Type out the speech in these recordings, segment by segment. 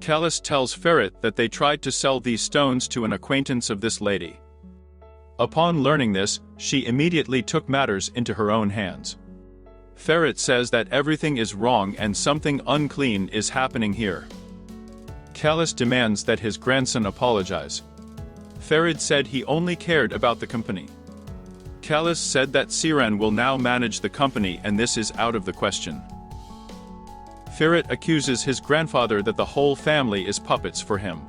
YALIÇ tells Ferit that they tried to sell these stones to an acquaintance of this lady. Upon learning this, she immediately took matters into her own hands. Ferit says that everything is wrong and something unclean is happening here. YALIÇ demands that his grandson apologize. Ferit said he only cared about the company. YALIÇ said that Seyran will now manage the company and this is out of the question. Ferit accuses his grandfather that the whole family is puppets for him.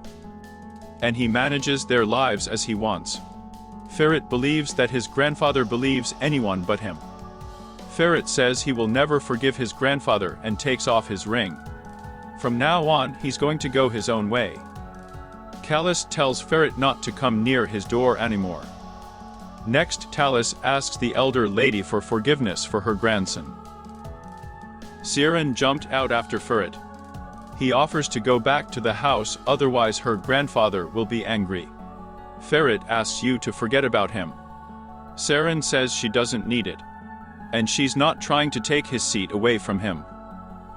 And he manages their lives as he wants. Ferit believes that his grandfather believes anyone but him. Ferit says he will never forgive his grandfather and takes off his ring. From now on, he's going to go his own way. YALIÇ tells Ferit not to come near his door anymore. Next, YALIÇ asks the elder lady for forgiveness for her grandson. Seyran jumped out after Ferit. He offers to go back to the house, otherwise her grandfather will be angry. Ferit asks you to forget about him. Seyran says she doesn't need it. And she's not trying to take his seat away from him.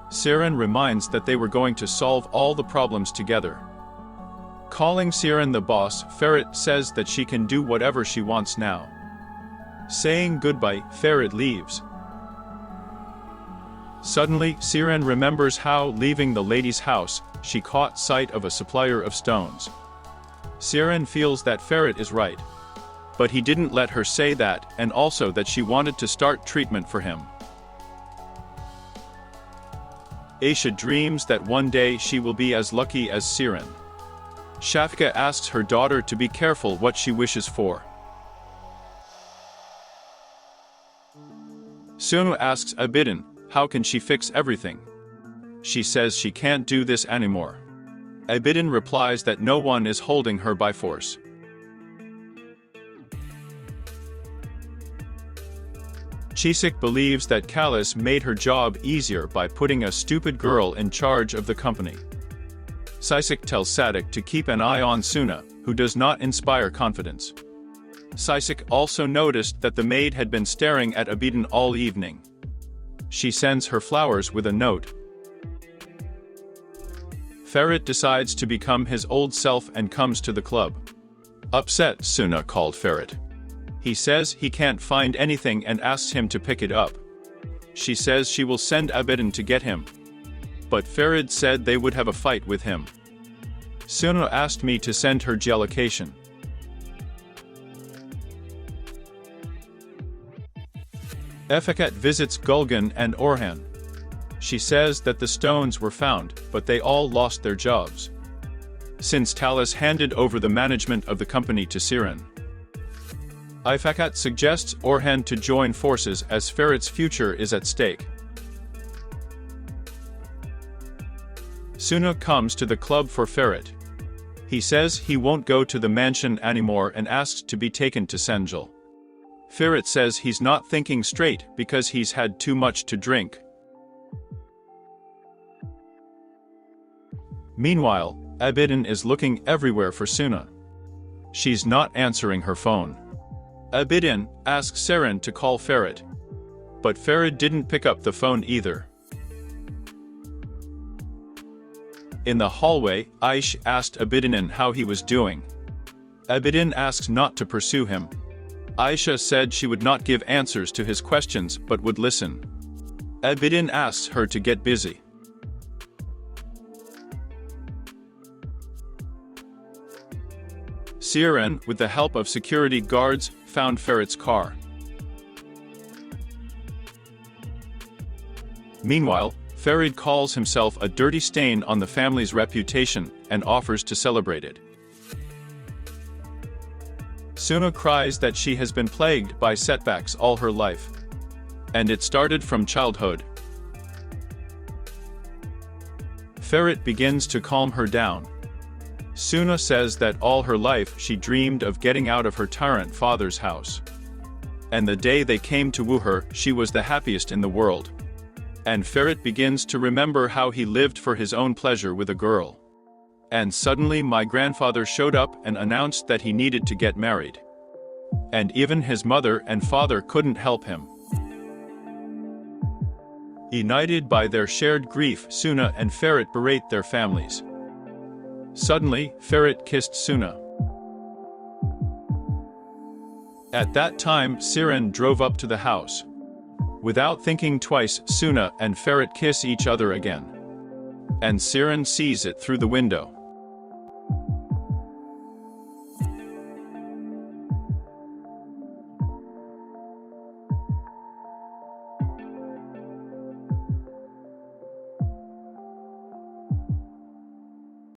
Seyran reminds that they were going to solve all the problems together. Calling Seyran the boss, Ferit says that she can do whatever she wants now. Saying goodbye, Ferit leaves. Suddenly, Seyran remembers how, leaving the lady's house, she caught sight of a supplier of stones. Seyran feels that Ferit is right. But he didn't let her say that, and also that she wanted to start treatment for him. Aisha dreams that one day she will be as lucky as Seyran. Shafika asks her daughter to be careful what she wishes for. Sunu asks Abidin, how can she fix everything? She says she can't do this anymore. Abidin replies that no one is holding her by force. Chisik believes that YALIÇ made her job easier by putting a stupid girl in charge of the company. Sisik tells Sadik to keep an eye on Suna, who does not inspire confidence. Sisik also noticed that the maid had been staring at Abidin all evening. She sends her flowers with a note. Ferit decides to become his old self and comes to the club. Upset, Suna called Ferit. He says he can't find anything and asks him to pick it up. She says she will send Abidin to get him. But Ferit said they would have a fight with him. Suna asked me to send her geolocation. Efekat visits Gulgan and Orhan. She says that the stones were found, but they all lost their jobs. Since YALIÇ handed over the management of the company to Seyran. Ifekat suggests Orhan to join forces as Ferit's future is at stake. Suna comes to the club for Ferit. He says he won't go to the mansion anymore and asks to be taken to Senjal. Ferit says he's not thinking straight because he's had too much to drink. Meanwhile, Abidin is looking everywhere for Suna. She's not answering her phone. Abidin asks Seyran to call Ferit. But Ferit didn't pick up the phone either. In the hallway, Aish asked Abidin how he was doing. Abidin asks not to pursue him. Aisha said she would not give answers to his questions but would listen. Abidin asks her to get busy. Seyran, with the help of security guards, found Ferit's car. Meanwhile, Ferit calls himself a dirty stain on the family's reputation and offers to celebrate it. Suna cries that she has been plagued by setbacks all her life. And it started from childhood. Ferit begins to calm her down. Suna says that all her life she dreamed of getting out of her tyrant father's house. And the day they came to woo her, she was the happiest in the world. And Ferit begins to remember how he lived for his own pleasure with a girl. And suddenly my grandfather showed up and announced that he needed to get married. And even his mother and father couldn't help him. United by their shared grief, Suna and Ferit berate their families. Suddenly, Ferit kissed Suna. At that time, Seyran drove up to the house. Without thinking twice, Suna and Ferit kiss each other again. And Seyran sees it through the window.